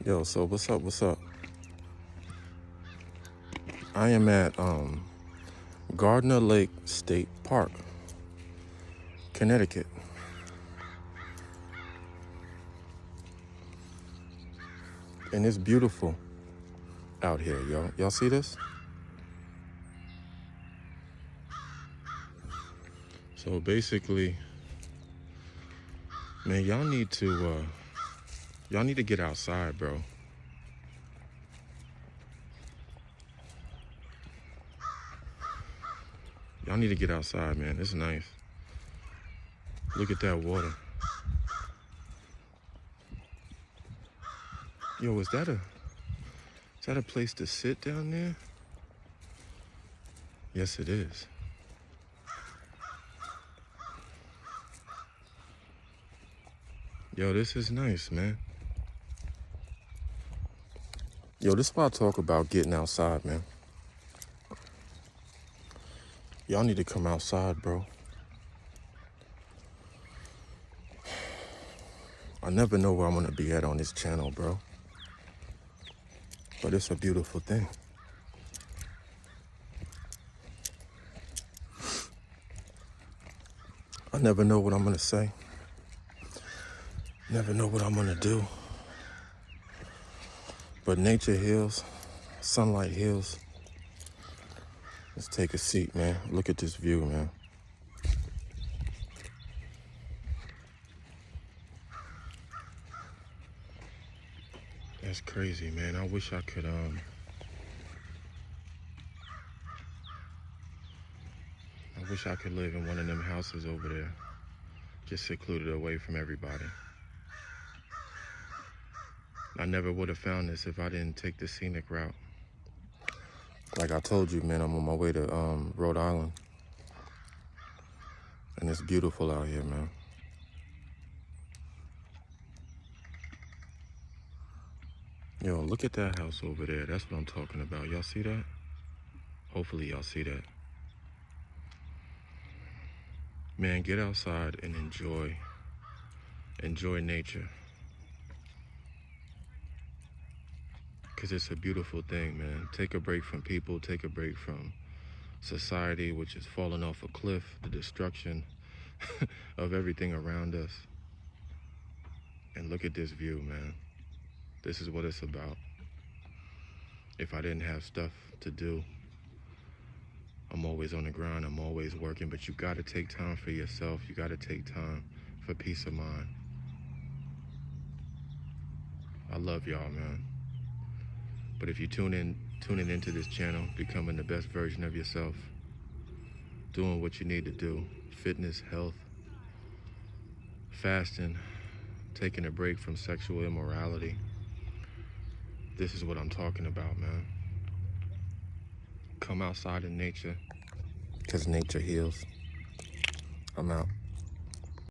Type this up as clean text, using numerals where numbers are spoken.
Yo, so what's up? What's up? I am at Gardner Lake State Park, Connecticut. And it's beautiful out here, yo. Y'all see this? So basically, man, y'all need to get outside, bro. Y'all need to get outside, man. It's nice. Look at that water. Yo, is that a place to sit down there? Yes, it is. Yo, this is nice, man. Yo, this is why I talk about getting outside, man. Y'all need to come outside, bro. I never know where I'm gonna be at on this channel, bro. But it's a beautiful thing. I never know what I'm gonna say. Never know what I'm gonna do. But nature heals, sunlight heals. Let's take a seat, man. Look at this view, man. That's crazy, man. I wish I could live in one of them houses over there, just secluded away from everybody. I never would have found this if I didn't take the scenic route. Like I told you, man, I'm on my way to Rhode Island. And it's beautiful out here, man. Yo, look at that house over there. That's what I'm talking about. Y'all see that? Hopefully y'all see that. Man, get outside and enjoy nature. Because it's a beautiful thing, man. Take a break from people, take a break from society, which is falling off a cliff, the destruction of everything around us. And look at this view, man. This is what it's about. If I didn't have stuff to do, I'm always on the grind, I'm always working, but you gotta take time for yourself. You gotta take time for peace of mind. I love y'all, man. But if you tuning into this channel, becoming the best version of yourself, doing what you need to do, fitness, health, fasting, taking a break from sexual immorality, this is what I'm talking about, man. Come outside in nature, because nature heals. I'm out.